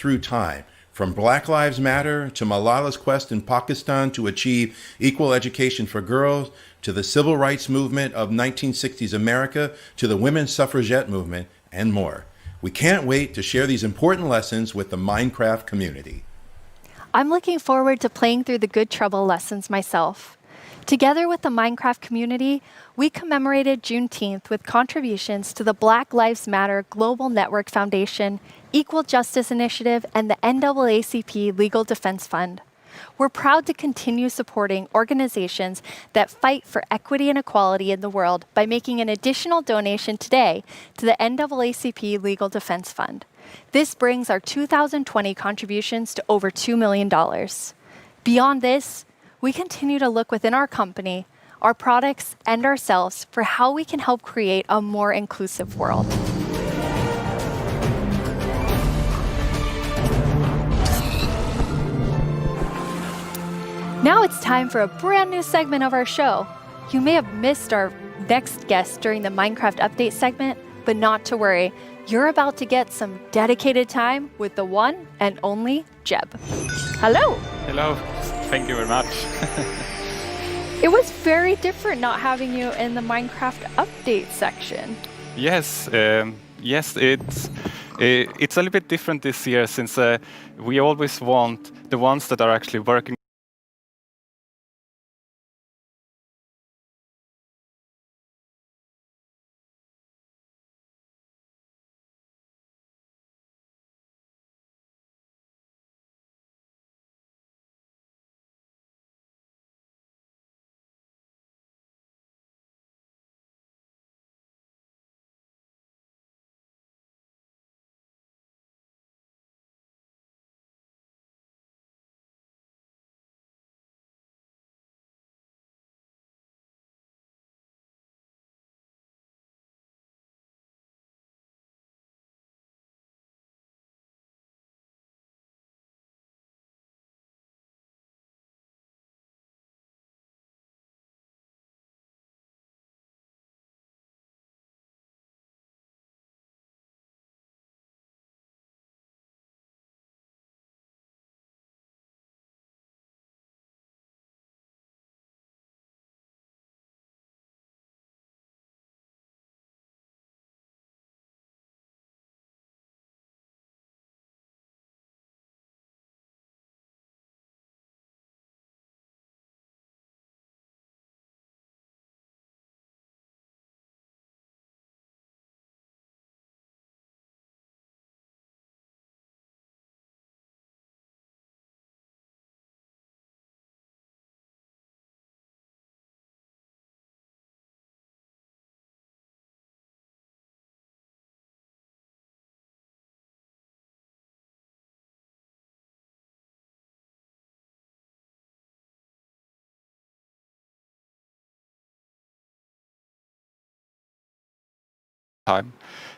through time, from Black Lives Matter to Malala's quest in Pakistan to achieve equal education for girls, to the civil rights movement of 1960s America, to the women's suffragette movement, and more. We can't wait to share these important lessons with the Minecraft community. I'm looking forward to playing through the Good Trouble lessons myself. Together with the Minecraft community, we commemorated Juneteenth with contributions to the Black Lives Matter Global Network Foundation, Equal Justice Initiative, and the NAACP Legal Defense Fund. We're proud to continue supporting organizations that fight for equity and equality in the world by making an additional donation today to the NAACP Legal Defense Fund. This brings our 2020 contributions to over $2 million. Beyond this, we continue to look within our company, our products, and ourselves for how we can help create a more inclusive world. Now it's time for a brand new segment of our show. You may have missed our next guest during the Minecraft Update segment, but not to worry. You're about to get some dedicated time with the one and only Jeb. Hello. Hello. Thank you very much. It was very different not having you in the Minecraft Update section. Yes, it's a little bit different this year since we always want the ones that are actually working time.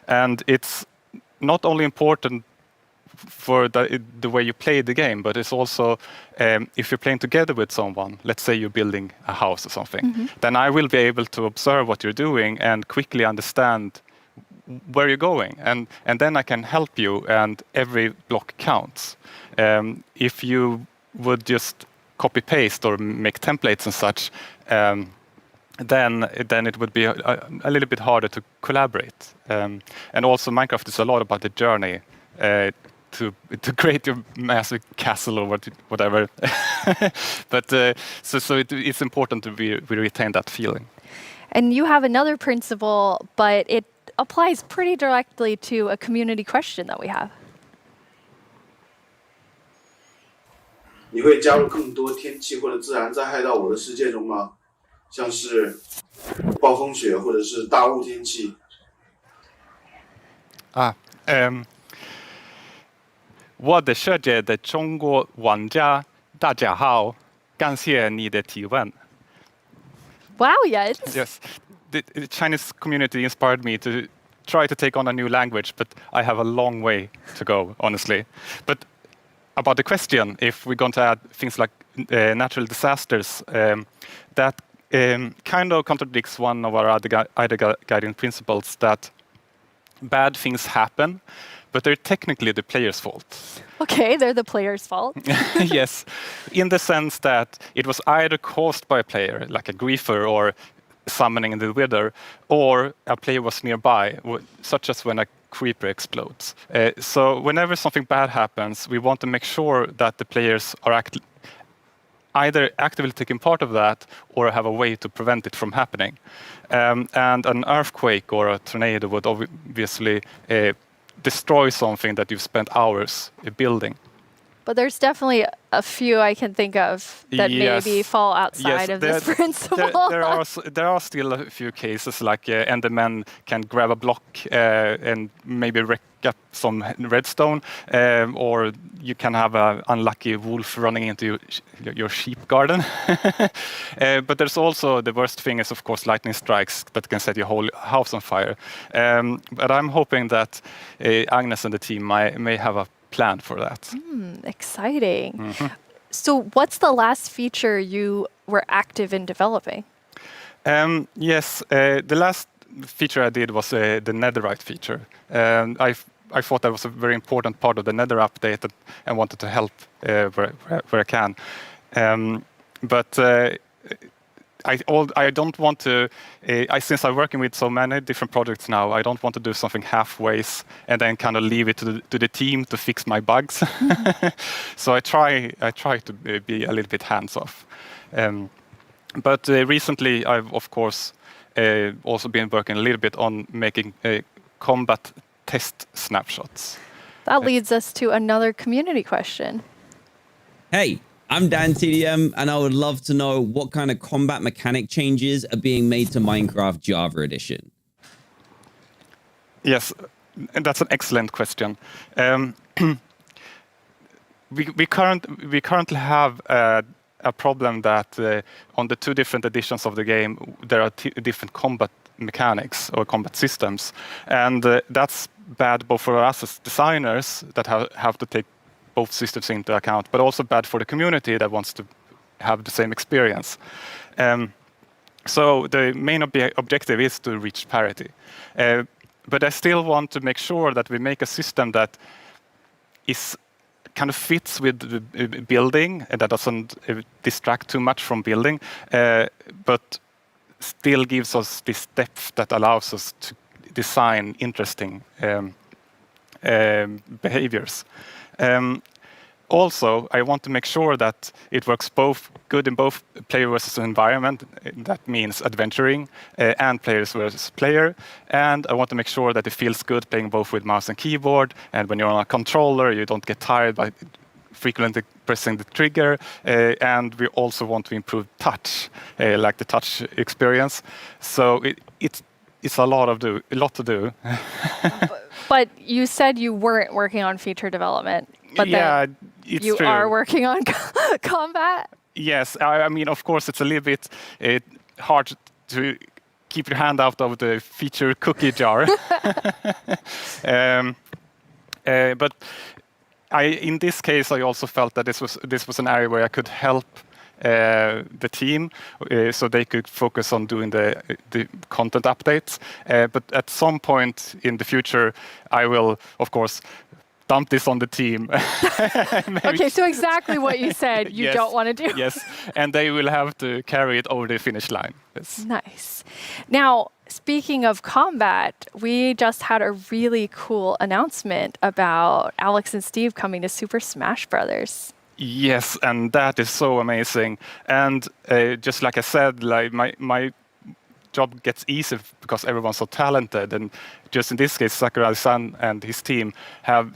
And it's not only important for the way you play the game, but it's also if you're playing together with someone, let's say you're building a house or something, then I will be able to observe what you're doing and quickly understand where you're going. And then I can help you, and every block counts. If you would just copy-paste or make templates and such, then it would be a little bit harder to collaborate. And also Minecraft is a lot about the journey to create your massive castle or whatever. But so it's important to we retain that feeling. And you have another principle, but it applies pretty directly to a community question that we have. 你会加入更多天气或者自然灾害到我的世界中吗？像是暴风雪或者是大雾天气。我的世界的中国玩家大家好，感谢你的提问。Wow, yes. Yes, the Chinese community inspired me to try to take on a new language, but I have a long way to go, honestly. But about the question, if we're going to add things like natural disasters, that kind of contradicts one of our other guiding principles, that bad things happen, but they're technically the player's fault. Okay, they're the player's fault. Yes, in the sense that it was either caused by a player, like a griefer or summoning the wither, or a player was nearby, such as when a creeper explodes. So whenever something bad happens, we want to make sure that the players are either actively taking part of that or have a way to prevent it from happening. And an earthquake or a tornado would obviously destroy something that you've spent hours building. But there's definitely a few I can think of that maybe fall outside of this principle. There are still a few cases, like Endermen can grab a block and maybe wreck up some redstone, or you can have an unlucky wolf running into your sheep garden. But there's also, the worst thing is, of course, lightning strikes that can set your whole house on fire. But I'm hoping that Agnes and the team may have a plan for that. Exciting. Mm-hmm. So what's the last feature you were active in developing? Yes, the last feature I did was the netherite feature. I thought that was a very important part of the nether update and wanted to help where I can. But I don't want to, since I'm working with so many different projects now, I don't want to do something halfways and then kind of leave it to the team to fix my bugs. So I try to be a little bit hands-off. But recently I've, of course, also been working a little bit on making combat test snapshots. That leads us to another community question. Hey, I'm Dan TDM, and I would love to know what kind of combat mechanic changes are being made to Minecraft Java Edition. Yes, and that's an excellent question. We currently have a problem that on the two different editions of the game, there are different combat mechanics or combat systems, and that's bad both for us as designers that have to take both systems into account, but also bad for the community that wants to have the same experience. So the main objective is to reach parity. But I still want to make sure that we make a system that is kind of fits with the building and that doesn't distract too much from building, but still gives us this depth that allows us to design interesting behaviors. Also, I want to make sure that it works both good in both player versus environment. That means adventuring and players versus player. And I want to make sure that it feels good playing both with mouse and keyboard. And when you're on a controller, you don't get tired by frequently pressing the trigger. And we also want to improve touch, like the touch experience. So it's a lot to do. But you said you weren't working on feature development. But yeah, it's you true. are working on combat? Yes, I mean, of course, it's a little bit hard to keep your hand out of the feature cookie jar. But in this case, I also felt that this was an area where I could help the team, so they could focus on doing the content updates. But at some point in the future, I will, of course, dump this on the team. Okay, so exactly what you said you Yes, don't want to do. Yes, and they will have to carry it over the finish line. Yes. Nice. Now, speaking of combat, we just had a really cool announcement about Alex and Steve coming to Super Smash Brothers. Yes, and that is so amazing. And just like I said, like my job gets easier because everyone's so talented. And just in this case, Sakurai-san and his team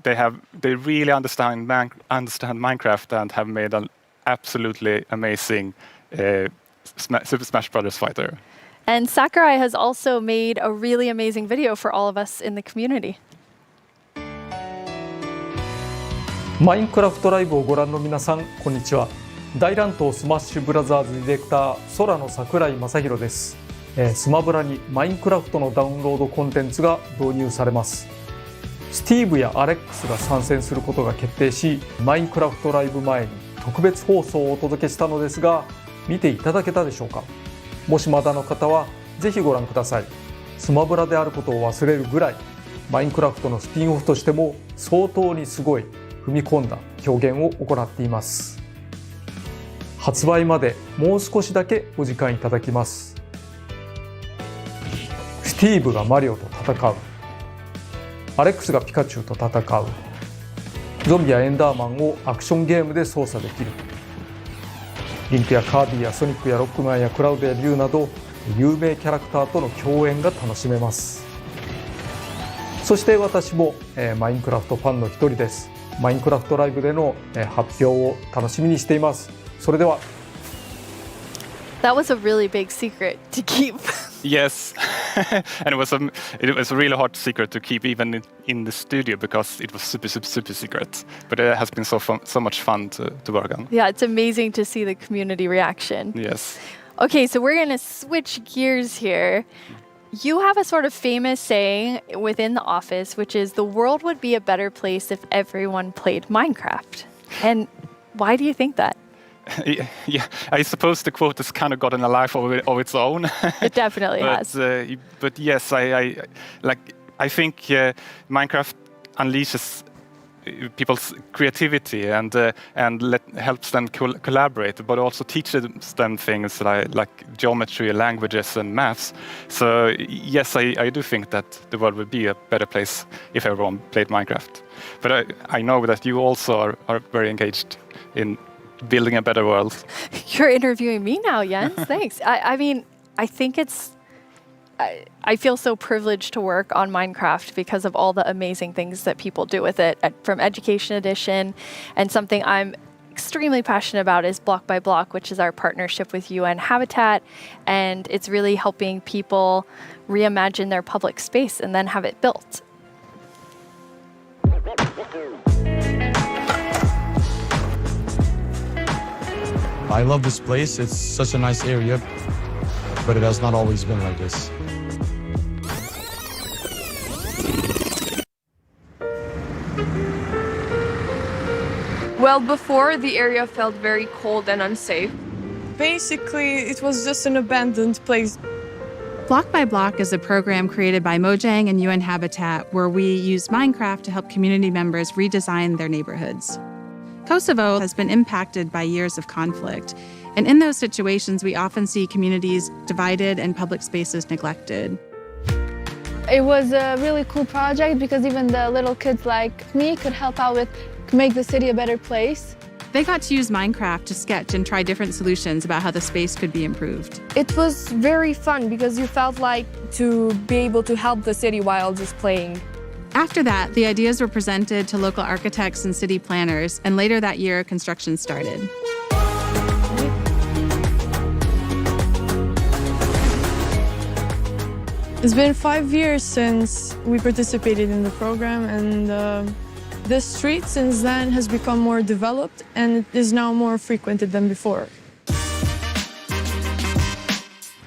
they really understand Minecraft and have made an absolutely amazing Super Smash Brothers fighter. And Sakurai has also made a really amazing video for all of us in the community. マインクラフトライブをご覧の皆さん、こんにちは。大乱闘スマッシュブラザーズディレクター、空の桜井正宏です。スマブラにマインクラフトのダウンロードコンテンツが導入されます。スティーブやアレックスが参戦することが決定し、マインクラフトライブ前に特別放送をお届けしたのですが、見ていただけたでしょうか。もしまだの方はぜひご覧ください。スマブラであることを忘れるぐらいマインクラフトのスピンオフとしても相当にすごい踏み込んだ表現を行っています。発売までもう少しだけお時間いただきます。スティーブがマリオと戦う、アレックスがピカチュウと戦う、ゾンビやエンダーマンをアクションゲームで操作できる、リンクやカービィやソニックやロックマンやクラウドやリュウなど有名キャラクターとの共演が楽しめます。そして私もマインクラフトファンの一人です。マインクラフトライブでの発表を楽しみにしています。それでは。That was a really big secret to keep. Yes, and it was a really hard secret to keep even in the studio because it was super secret. But it has been so much fun to work on. Yeah, it's amazing to see the community reaction. Yes. Okay, so we're going to switch gears here. You have a sort of famous saying within the office, which is the world would be a better place if everyone played Minecraft. And why do you think that? Yeah, I suppose the quote has kind of gotten a life of its own. It definitely has. But yes, I think Minecraft unleashes people's creativity and helps them collaborate, but also teaches them things like geometry, languages, and maths. So yes, I do think that the world would be a better place if everyone played Minecraft. But I know that you also are very engaged in building a better world. You're interviewing me now, Jens. Thanks. I mean, I think I feel so privileged to work on Minecraft because of all the amazing things that people do with it, from Education Edition, and something I'm extremely passionate about is Block by Block, which is our partnership with UN Habitat, and it's really helping people reimagine their public space and then have it built. I love this place. It's such a nice area, but it has not always been like this. Well, before, the area felt very cold and unsafe. Basically, it was just an abandoned place. Block by Block is a program created by Mojang and UN Habitat where we use Minecraft to help community members redesign their neighborhoods. Kosovo has been impacted by years of conflict, and in those situations, we often see communities divided and public spaces neglected. It was a really cool project because even the little kids like me could help out with make the city a better place. They got to use Minecraft to sketch and try different solutions about how the space could be improved. It was very fun because you felt like to be able to help the city while just playing. After that, the ideas were presented to local architects and city planners, and later that year, construction started. It's been 5 years since we participated in the program, and the street since then has become more developed and it is now more frequented than before.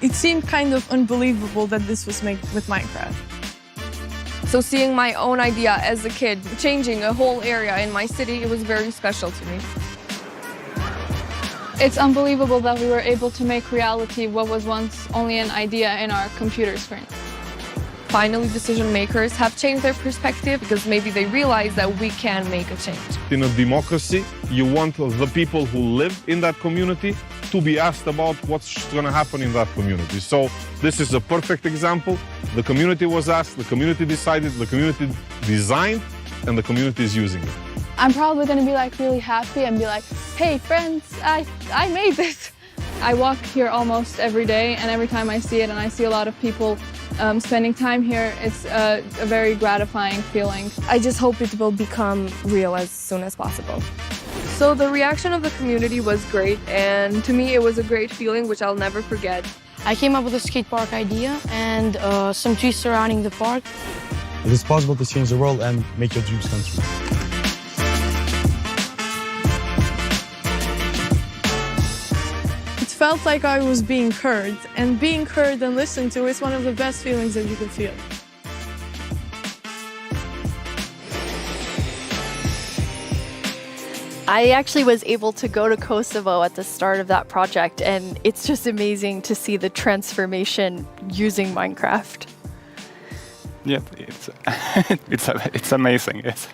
It seemed kind of unbelievable that this was made with Minecraft. So seeing my own idea as a kid, changing a whole area in my city, it was very special to me. It's unbelievable that we were able to make reality what was once only an idea in our computer screen. Finally, decision makers have changed their perspective because maybe they realize that we can make a change. In a democracy, you want the people who live in that community to be asked about what's going to happen in that community. So this is a perfect example. The community was asked, the community decided, the community designed, and the community is using it. I'm probably going to be like really happy and be like, hey friends, I made this. I walk here almost every day, and every time I see it and I see a lot of people spending time here, it's a very gratifying feeling. I just hope it will become real as soon as possible. So the reaction of the community was great, and to me it was a great feeling which I'll never forget. I came up with a skate park idea and some trees surrounding the park. It is possible to change the world and make your dreams come true. It felt like I was being heard, and being heard and listened to is one of the best feelings that you can feel. I actually was able to go to Kosovo at the start of that project, and it's just amazing to see the transformation using Minecraft. Yeah, it's amazing. Yes.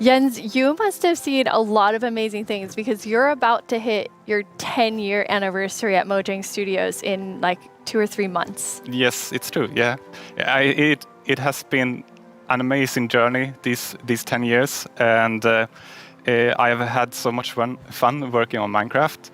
Jens, you must have seen a lot of amazing things because you're about to hit your 10-year anniversary at Mojang Studios in like 2 or 3 months. Yes, it's true. Yeah, it has been an amazing journey these 10 years, and I have had so much fun working on Minecraft.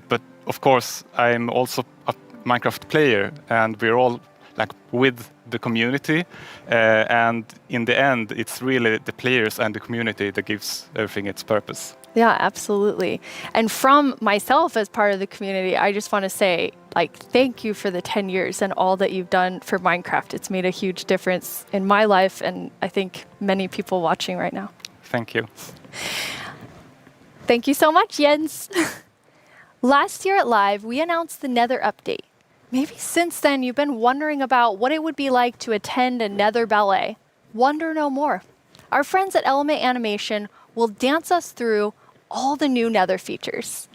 But of course, I'm also a Minecraft player, and we're all like with the community, and in the end, it's really the players and the community that gives everything its purpose. Yeah, absolutely. And from myself as part of the community, I just want to say, like, thank you for the 10 years and all that you've done for Minecraft. It's made a huge difference in my life, and I think many people watching right now. Thank you. Thank you so much, Jens. Last year at Live, we announced the Nether update. Maybe since then you've been wondering about what it would be like to attend a Nether ballet. Wonder no more. Our friends at Element Animation will dance us through all the new Nether features.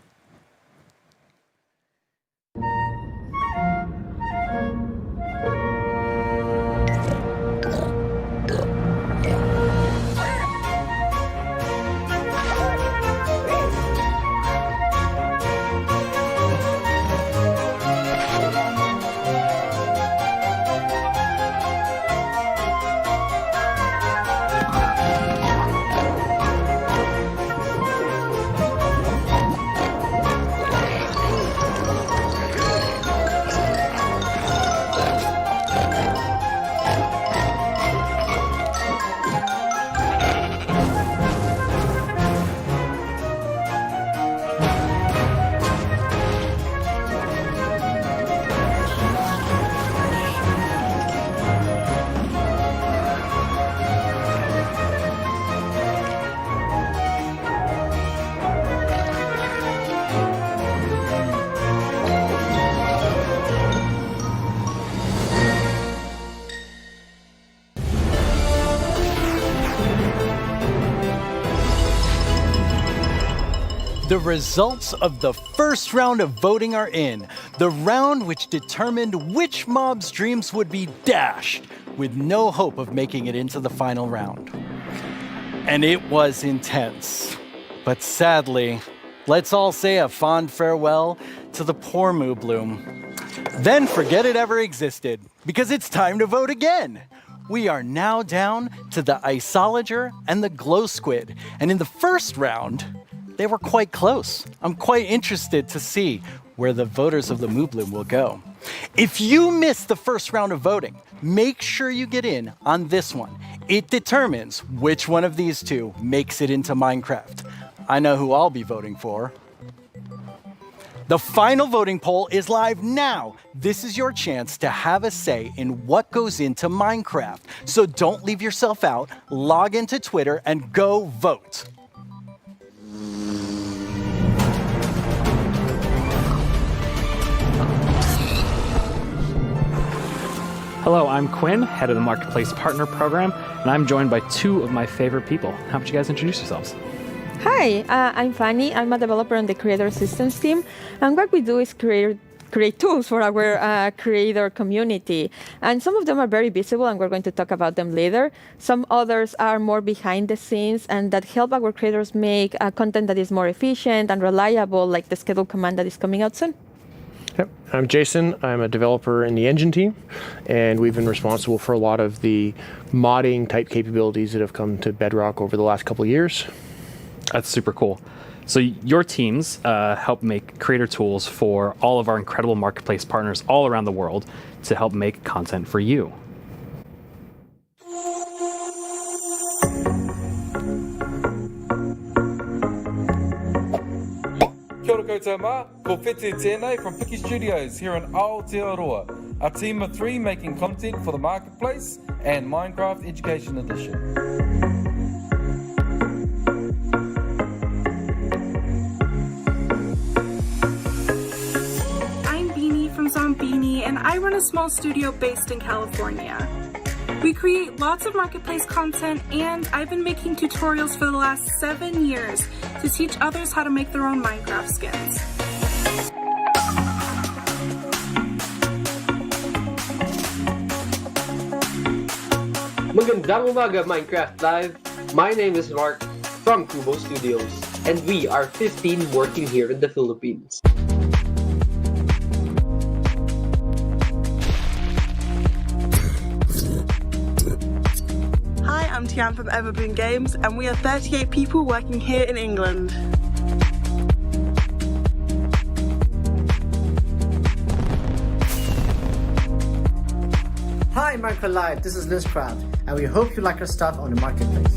The results of the first round of voting are in. The round which determined which mob's dreams would be dashed, with no hope of making it into the final round. And it was intense. But sadly, let's all say a fond farewell to the poor Moo Bloom. Then forget it ever existed, because it's time to vote again. We are now down to the Isolager and the Glow Squid, and in the first round, they were quite close. I'm quite interested to see where the voters of the Moo Bloom will go. If you missed the first round of voting, make sure you get in on this one. It determines which one of these two makes it into Minecraft. I know who I'll be voting for. The final voting poll is live now. This is your chance to have a say in what goes into Minecraft. So don't leave yourself out, log into Twitter and go vote. Hello, I'm Quinn, head of the Marketplace Partner Program, and I'm joined by two of my favorite people. How about you guys introduce yourselves? Hi, I'm Fanny. I'm a developer on the Creator Systems team, and what we do is create tools for our creator community. And some of them are very visible, and we're going to talk about them later. Some others are more behind the scenes, and that help our creators make content that is more efficient and reliable, like the schedule command that is coming out soon. Yep. I'm Jason. I'm a developer in the engine team, and we've been responsible for a lot of the modding type capabilities that have come to Bedrock over the last couple of years. That's super cool. So your teams help make creator tools for all of our incredible marketplace partners all around the world to help make content for you. Kia ora koutou mā, ko Whete tēnei from Piki Studios here in Aotearoa, a team of 3 making content for the Marketplace and Minecraft Education Edition. I'm Beanie from Zombini, and I run a small studio based in California. We create lots of marketplace content, and I've been making tutorials for the last 7 years to teach others how to make their own Minecraft skins. Magandang umaga, Minecraft Live. My name is Mark from Kubo Studios, and we are 15 working here in the Philippines. Hi, I'm Tian from Everboom Games, and we are 38 people working here in England. Hi, Minecraft Live, this is Lizcraft, and we hope you like our stuff on the marketplace.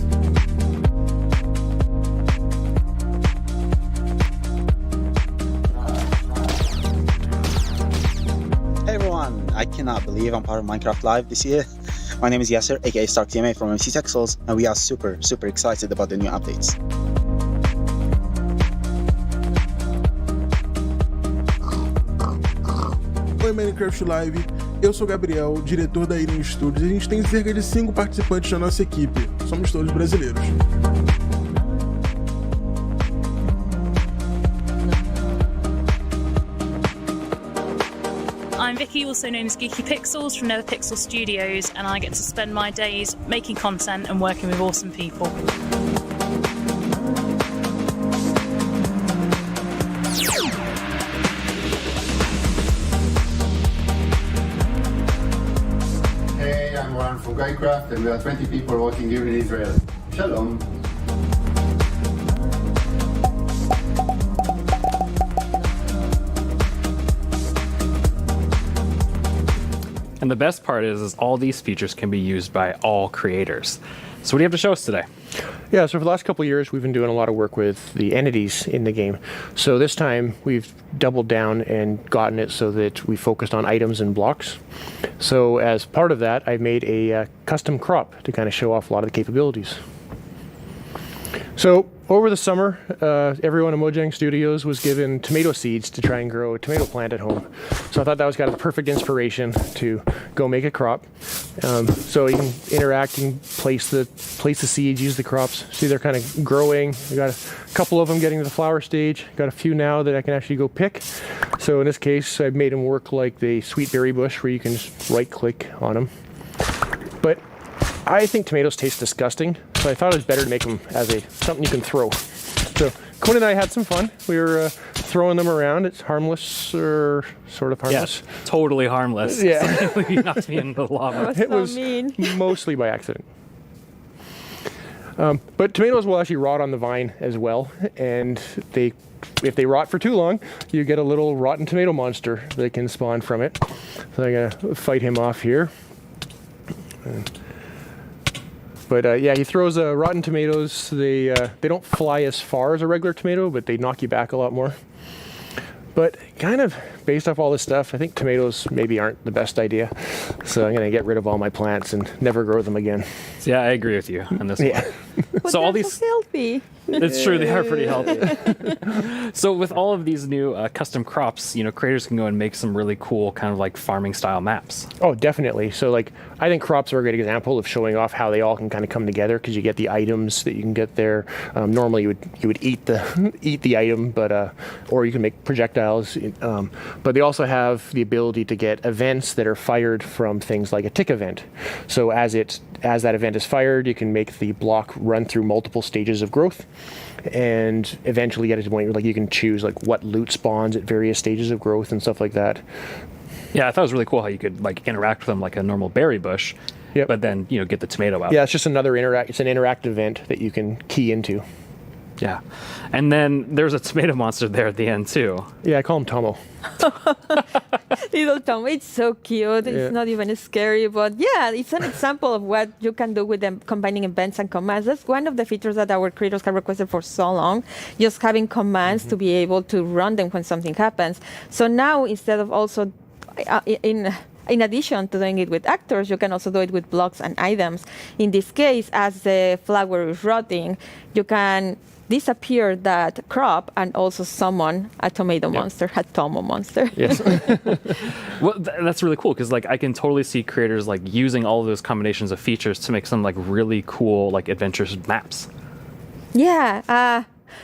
Hey everyone, I cannot believe I'm part of Minecraft Live this year. My name is Yasser, aka StarkTMA from MC Texels, and we are super excited about the new updates. Oi Minecraft Live, eu sou o Gabriel, diretor da Irin Studios, e a gente tem cerca de 5 participantes na nossa equipe, somos todos brasileiros. I'm Vicky, also known as Geeky Pixels from NetherPixel Studios, and I get to spend my days making content and working with awesome people. Hey, I'm Warren from Guycraft, and we are 20 people working here in Israel. Shalom. And the best part is all these features can be used by all creators. So what do you have to show us today? Yeah, so for the last couple of years, we've been doing a lot of work with the entities in the game. So this time, we've doubled down and gotten it so that we focused on items and blocks. So as part of that, I made a custom crop to kind of show off a lot of the capabilities. So over the summer, everyone at Mojang Studios was given tomato seeds to try and grow a tomato plant at home. So I thought that was kind of the perfect inspiration to go make a crop. So you can interact and place the seeds, use the crops. See, they're kind of growing. We got a couple of them getting to the flower stage. Got a few now that I can actually go pick. So in this case, I've made them work like the sweet berry bush, where you can just right-click on them. But I think tomatoes taste disgusting, so I thought it was better to make them as something you can throw. So Quinn and I had some fun. We were throwing them around. It's harmless, or sort of harmless. Yeah, totally harmless. Yeah. You knocked me in the lava. It was mostly by accident. But tomatoes will actually rot on the vine as well, and if they rot for too long, you get a little rotten tomato monster that can spawn from it. So I'm gonna fight him off here. But yeah, he throws rotten tomatoes. They don't fly as far as a regular tomato, but they knock you back a lot more. But kind of based off all this stuff, I think tomatoes maybe aren't the best idea. So I'm going to get rid of all my plants and never grow them again. Yeah, I agree with you on this Yeah. one. So all these healthy. It's true, they are pretty healthy. So with all of these new custom crops, creators can go and make some really cool kind of like farming style maps. Oh, definitely. So like, I think crops are a great example of showing off how they all can kind of come together, because you get the items that you can get there. Normally you would eat the item, but or you can make projectiles. But they also have the ability to get events that are fired from things like a tick event. So as that event is fired, you can make the block run through multiple stages of growth, and eventually get to the point where like you can choose like what loot spawns at various stages of growth and stuff like that. Yeah, I thought it was really cool how you could like interact with them like a normal berry bush, but then get the tomato out. Yeah, it's just another it's an interactive event that you can key into. Yeah, and then there's a tomato monster there at the end too. Yeah, I call him Tomo. Little Tomo, it's so cute. It's not even scary, but yeah, it's an example of what you can do with them combining events and commands. That's one of the features that our creators have requested for so long, just having commands to be able to run them when something happens. So now, instead of also in addition to doing it with actors, you can also do it with blocks and items. In this case, as the flower is rotting, you can disappear that crop and also summon a tomato monster, a Tomo monster. Yes. Well, that's really cool, because like I can totally see creators like using all of those combinations of features to make some like really cool like adventurous maps. Yeah.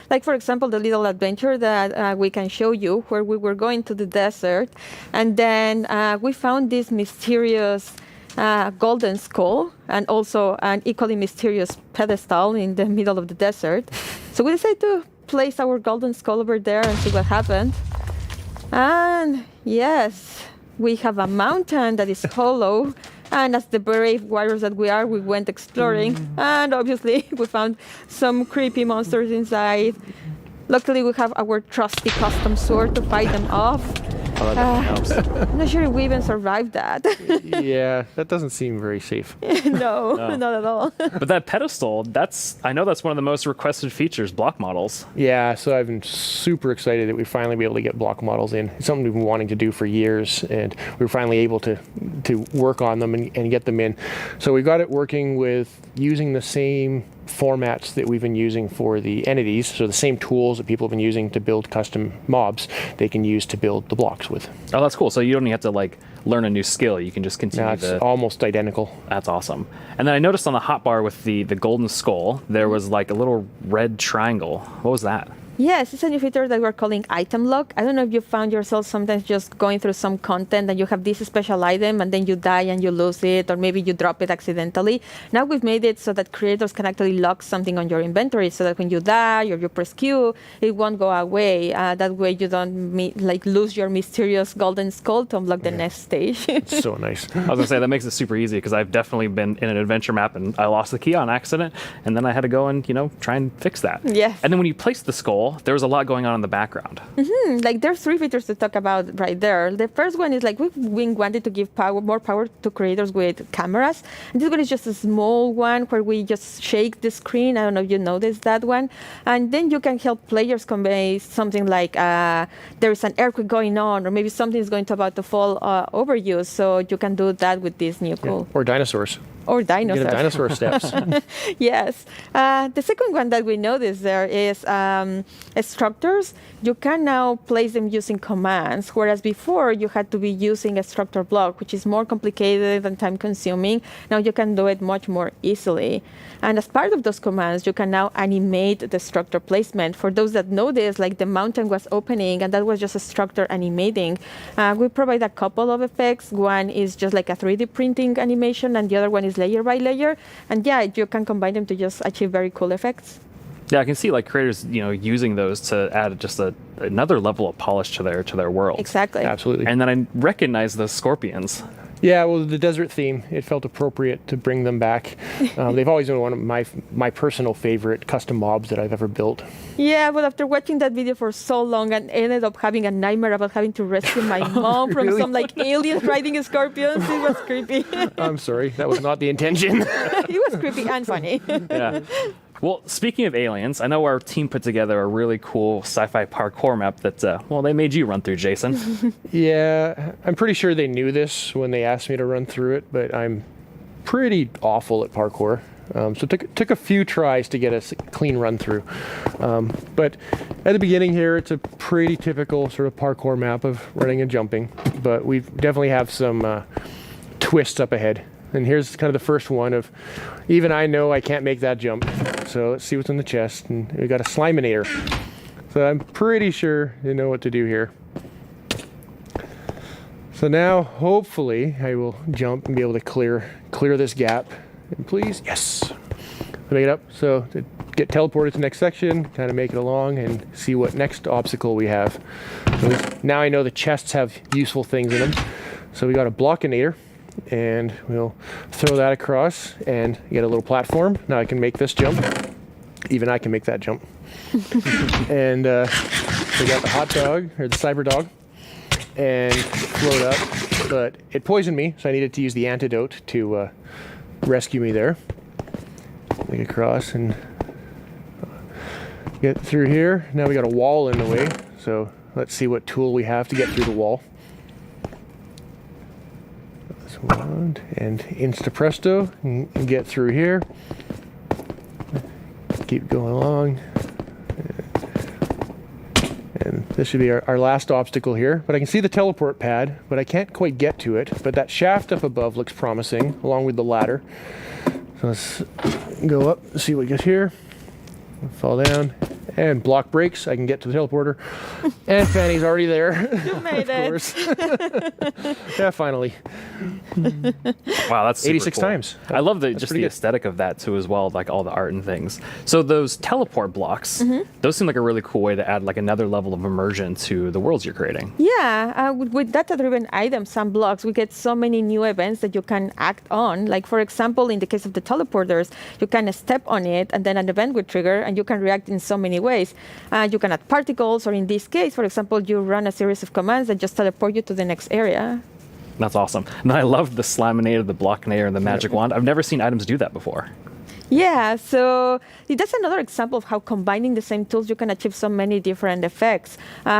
Like, for example, the little adventure that we can show you, where we were going to the desert, and then we found this mysterious a golden skull and also an equally mysterious pedestal in the middle of the desert. So we decided to place our golden skull over there and see what happened. And yes, we have a mountain that is hollow. And as the brave warriors that we are, we went exploring. And obviously, we found some creepy monsters inside. Luckily, we have our trusty custom sword to fight them off. Oh, that helps. I'm not sure if we even survived that. Yeah, that doesn't seem very safe. No, not at all. But that pedestal, I know that's one of the most requested features, block models. Yeah, so I've been super excited that we finally be able to get block models in. It's something we've been wanting to do for years, and we were finally able to work on them and get them in. So we got it working with using the same formats that we've been using for the entities, so the same tools that people have been using to build custom mobs, they can use to build the blocks with. Oh, that's cool. So you don't even have to like learn a new skill. You can just continue. It's almost identical. That's awesome. And then I noticed on the hotbar with the golden skull, there was like a little red triangle. What was that? Yes, it's a new feature that we're calling item lock. I don't know if you found yourself sometimes just going through some content and you have this special item and then you die and you lose it, or maybe you drop it accidentally. Now we've made it so that creators can actually lock something on your inventory so that when you die or you press Q, it won't go away. That way you don't lose your mysterious golden skull to unlock the next stage. It's so nice. I was going to say, that makes it super easy because I've definitely been in an adventure map and I lost the key on accident and then I had to go and, try and fix that. Yes. And then when you place the skull, there was a lot going on in the background. Like there's 3 features to talk about right there. The first one is like we've been wanting to give more power to creators with cameras. And this one is just a small one where we just shake the screen. I don't know if you noticed that one. And then you can help players convey something like there's an earthquake going on, or maybe something is about to fall over you. So you can do that with this new cool. Or dinosaurs. Or dinosaurs. Get dinosaur steps. Yes. The second one that we noticed there is structures. You can now place them using commands, whereas before you had to be using a structure block, which is more complicated and time-consuming. Now you can do it much more easily. And as part of those commands, you can now animate the structure placement. For those that noticed, like the mountain was opening, and that was just a structure animating. We provide a couple of effects. One is just like a 3D printing animation, and the other one is layer by layer. And yeah, you can combine them to just achieve very cool effects. Yeah, I can see like creators, using those to add just another level of polish to their world. Exactly. Absolutely. And then I recognize the scorpions. Yeah, well, the desert theme, it felt appropriate to bring them back. They've always been one of my personal favorite custom mobs that I've ever built. Yeah, but after watching that video for so long and ended up having a nightmare about having to rescue my mom from Really? some aliens riding scorpions, it was creepy. I'm sorry, that was not the intention. It was creepy and funny. Yeah. Well, speaking of aliens, I know our team put together a really cool sci-fi parkour map that, they made you run through, Jason. Yeah, I'm pretty sure they knew this when they asked me to run through it, but I'm pretty awful at parkour. So it took a few tries to get a clean run through. But at the beginning here, it's a pretty typical sort of parkour map of running and jumping, but we definitely have some twists up ahead. And here's kind of the first one of, even I know I can't make that jump. So let's see what's in the chest. And we got a Sliminator. So I'm pretty sure they know what to do here. So now, hopefully, I will jump and be able to clear this gap. And please, yes. Make it up. So to get teleported to the next section, kind of make it along and see what next obstacle we have. So now I know the chests have useful things in them. So we got a Blockinator. And we'll throw that across and get a little platform. Now I can make this jump. Even I can make that jump. And we got the hot dog, or the cyber dog, and float up. But it poisoned me, so I needed to use the antidote to rescue me there. Make it across and get through here. Now we got a wall in the way, so let's see what tool we have to get through the wall. And insta presto, and get through here. Keep going along. And this should be our last obstacle here. But I can see the teleport pad, but I can't quite get to it. But that shaft up above looks promising, along with the ladder. So let's go up and see what gets here. Fall down, And block breaks, I can get to the teleporter. And Fanny's already there. You made of course. Yeah, finally. Wow, that's super 86 cool. times. I love That's just pretty the good. aesthetic of that too as well, like all the art and things. So those teleport blocks, those seem like a really cool way to add like another level of immersion to the worlds you're creating. Yeah, with data-driven items and blocks, we get so many new events that you can act on. Like, for example, in the case of the teleporters, you can step on it and then an event will trigger and you can react in so many ways. You can add particles, or in this case, for example, you run a series of commands that just teleport you to the next area. That's awesome. And I love the Slaminator, the Blockinator, and the Magic Wand. I've never seen items do that before. Yeah, so that's another example of how combining the same tools you can achieve so many different effects.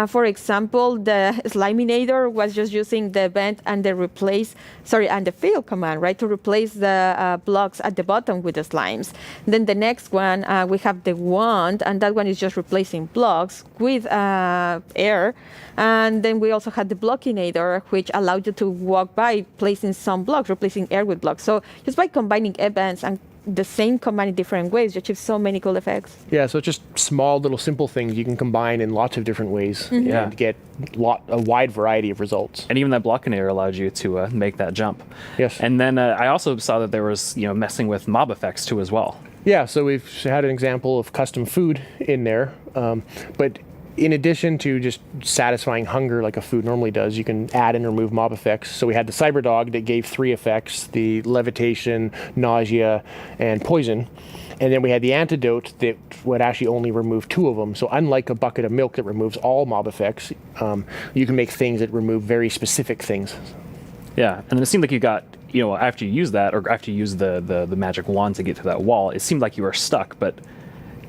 For example, the Sliminator was just using the event and the fail command, right, to replace the blocks at the bottom with the slimes. Then the next one, we have the wand, and that one is just replacing blocks with air. And then we also had the Blockinator, which allowed you to walk by placing some blocks, replacing air with blocks. So just by combining events and the same command in different ways, you achieve so many cool effects. Yeah, so it's just small little simple things you can combine in lots of different ways and get a wide variety of results. And even that Blockinator allowed you to make that jump. Yes. And then I also saw that there was messing with mob effects too as well. Yeah, so we've had an example of custom food in there, but in addition to just satisfying hunger like a food normally does, you can add and remove mob effects. So we had the Cyberdog that gave 3 effects, the levitation, nausea, and poison. And then we had the antidote that would actually only remove 2 of them. So unlike a bucket of milk that removes all mob effects, you can make things that remove very specific things. Yeah, and then it seemed like you got, after you use that, or after you use the magic wand to get to that wall, it seemed like you were stuck, but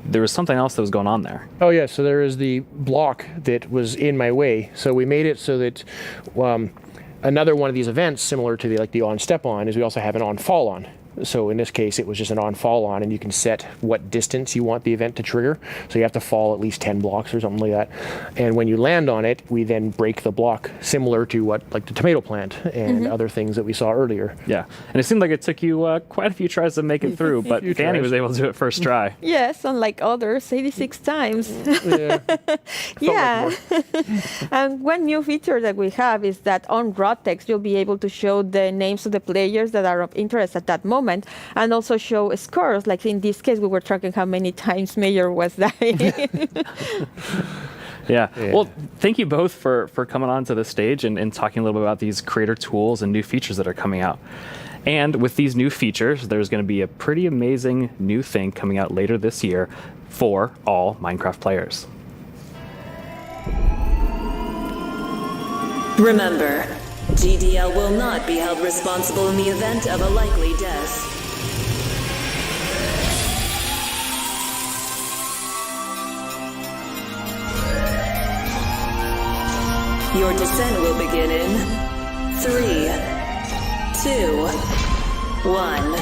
there was something else that was going on there. Oh yeah, so there is the block that was in my way. So we made it so that another one of these events, similar to the on step on, is we also have an on fall on. So in this case, it was just an on fall on, and you can set what distance you want the event to trigger. So you have to fall at least 10 blocks or something like that. And when you land on it, we then break the block, similar to like the tomato plant and other things that we saw earlier. Yeah, and it seemed like it took you quite a few tries to make it through, but Fanny was able to do it first try. Yes, unlike others, 86 times. Yeah. Yeah. And one new feature that we have is that on raw text, you'll be able to show the names of the players that are of interest at that moment, and also show scores. Like in this case, we were tracking how many times Mayor was dying. Yeah. Well, thank you both for coming on to the stage and talking a little bit about these creator tools and new features that are coming out. And with these new features, there's going to be a pretty amazing new thing coming out later this year for all Minecraft players. Remember, GDL will not be held responsible in the event of a likely death. Your descent will begin in 3, 2, 1.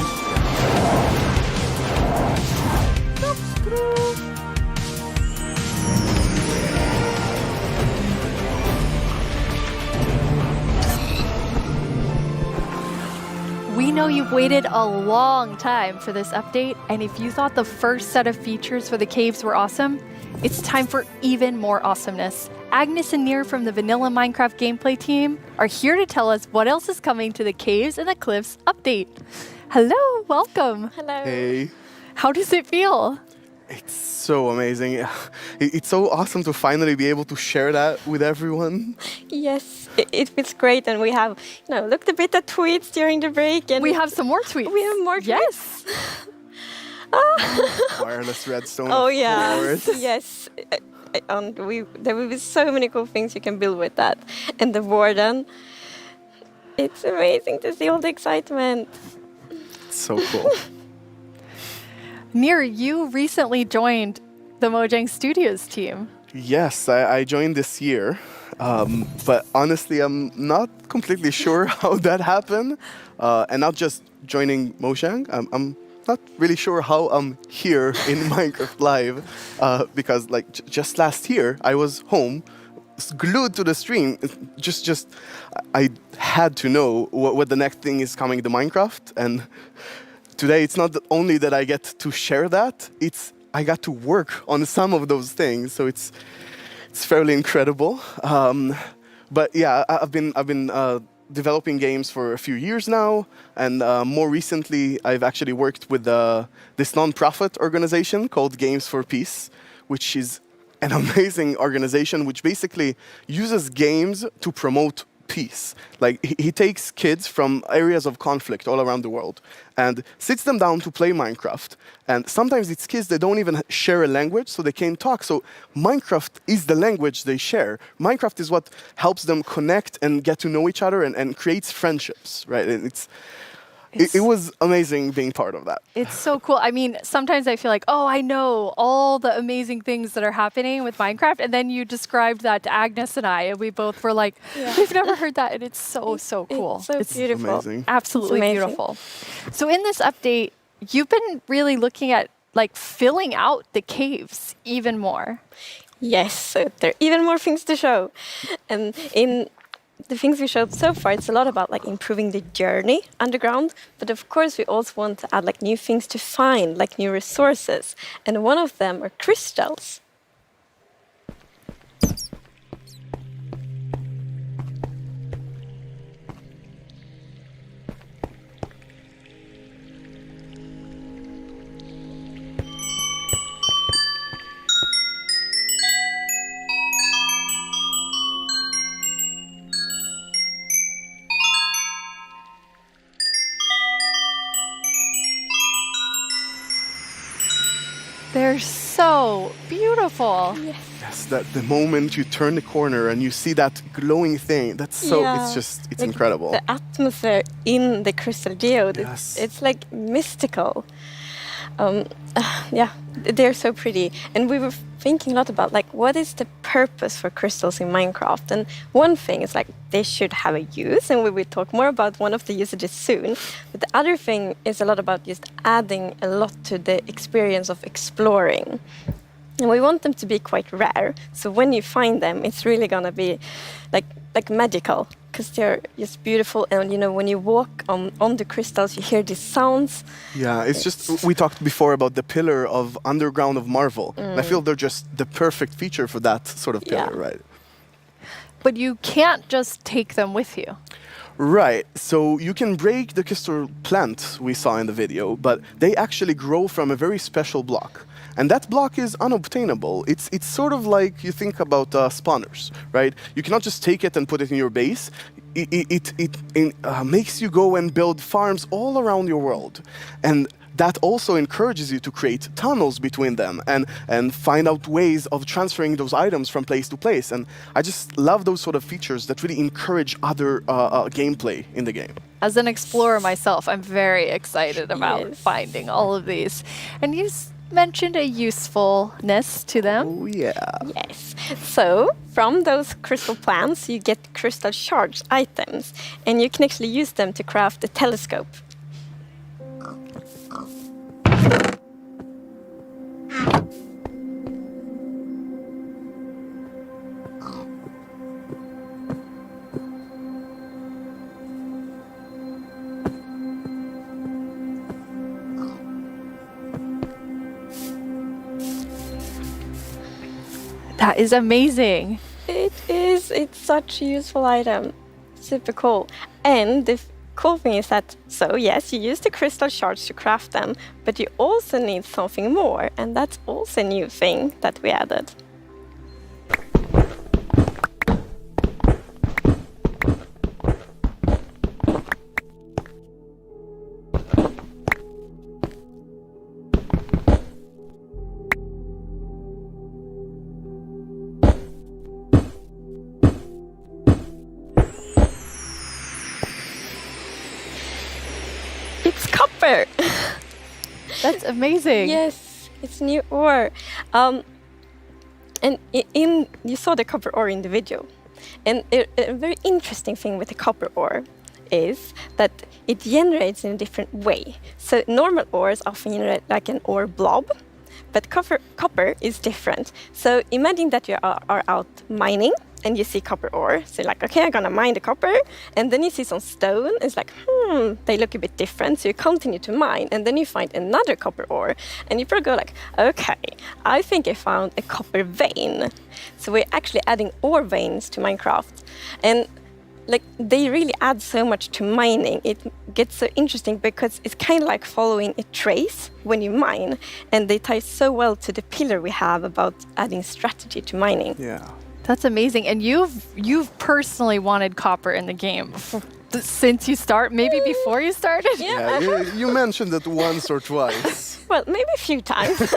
We know you've waited a long time for this update, and if you thought the first set of features for the caves were awesome, it's time for even more awesomeness. Agnes and Nir from the Vanilla Minecraft gameplay team are here to tell us what else is coming to the Caves and the Cliffs update. Hello, welcome. Hello. Hey. How does it feel? It's so amazing. It's so awesome to finally be able to share that with everyone. Yes, it feels great, and we have, looked a bit at tweets during the break, and we have some more tweets. We have more tweets. Yes. Wireless redstone. Oh yeah. Yes. There will be so many cool things you can build with that, and the warden. It's amazing to see all the excitement. It's so cool. Nir, you recently joined the Mojang Studios team. Yes, I joined this year, but honestly, I'm not completely sure how that happened, and not just joining Mojang. I'm not really sure how I'm here in Minecraft Live, because just last year I was home, glued to the stream. I had to know what the next thing is coming to Minecraft, and today it's not only that I get to share that, I got to work on some of those things, so it's fairly incredible. But yeah, I've been developing games for a few years now, and more recently, I've actually worked with this non-profit organization called Games for Peace, which is an amazing organization which basically uses games to promote peace. Like he takes kids from areas of conflict all around the world and sits them down to play Minecraft. And sometimes it's kids that don't even share a language, so they can't talk. So Minecraft is the language they share. Minecraft is what helps them connect and get to know each other and creates friendships, right? And it was amazing being part of that. It's so cool. I mean, sometimes I feel like, oh, I know all the amazing things that are happening with Minecraft. And then you described that to Agnes and I, and we both were like, we've never heard that. And it's so cool. It's so beautiful. Amazing. Absolutely beautiful. So in this update, you've been really looking at like filling out the caves even more. Yes, so there are even more things to show. And in the things we showed so far, it's a lot about like improving the journey underground, but of course we also want to add like new things to find, like new resources, and one of them are crystals. They're so beautiful. Yes, that the moment you turn the corner and you see that glowing thing, it's incredible. The atmosphere in the crystal geode, it's like mystical. They're so pretty. And we were thinking a lot about like what is the purpose for crystals in Minecraft. And one thing is like they should have a use, and we will talk more about one of the usages soon. But the other thing is a lot about just adding a lot to the experience of exploring. And we want them to be quite rare. So when you find them, it's really gonna be like magical, because they're just beautiful. And you know, when you walk on the crystals, you hear these sounds. Yeah, it's just, we talked before about the pillar of underground of Marvel. And I feel they're just the perfect feature for that sort of pillar, right? But you can't just take them with you. Right, so you can break the crystal plant we saw in the video, but they actually grow from a very special block. And that block is unobtainable. It's sort of like you think about spawners, right? You cannot just take it and put it in your base. It makes you go and build farms all around your world. And that also encourages you to create tunnels between them and find out ways of transferring those items from place to place. And I just love those sort of features that really encourage other gameplay in the game. As an explorer myself, I'm very excited about finding all of these. And you mentioned a usefulness to them. Oh, yeah. Yes. So from those crystal plants, you get crystal shards items, and you can actually use them to craft a telescope. That is amazing. It is. It's such a useful item. Super cool. And the cool thing is that, so yes, you use the crystal shards to craft them, but you also need something more, and that's also a new thing that we added. That's amazing. Yes, it's new ore. And you saw the copper ore in the video. And a very interesting thing with the copper ore is that it generates in a different way. So normal ores often generate like an ore blob, but copper is different. So imagine that you are out mining and you see copper ore. So you're like, okay, I'm gonna mine the copper. And then you see some stone. It's like, they look a bit different. So you continue to mine, and then you find another copper ore. And you probably go like, okay, I think I found a copper vein. So we're actually adding ore veins to Minecraft. And like they really add so much to mining. It gets so interesting because it's kind of like following a trace when you mine, and they tie so well to the pillar we have about adding strategy to mining. Yeah. That's amazing. And you've personally wanted copper in the game since you start, maybe before you started? Yeah, you mentioned it once or twice. Well, maybe a few times.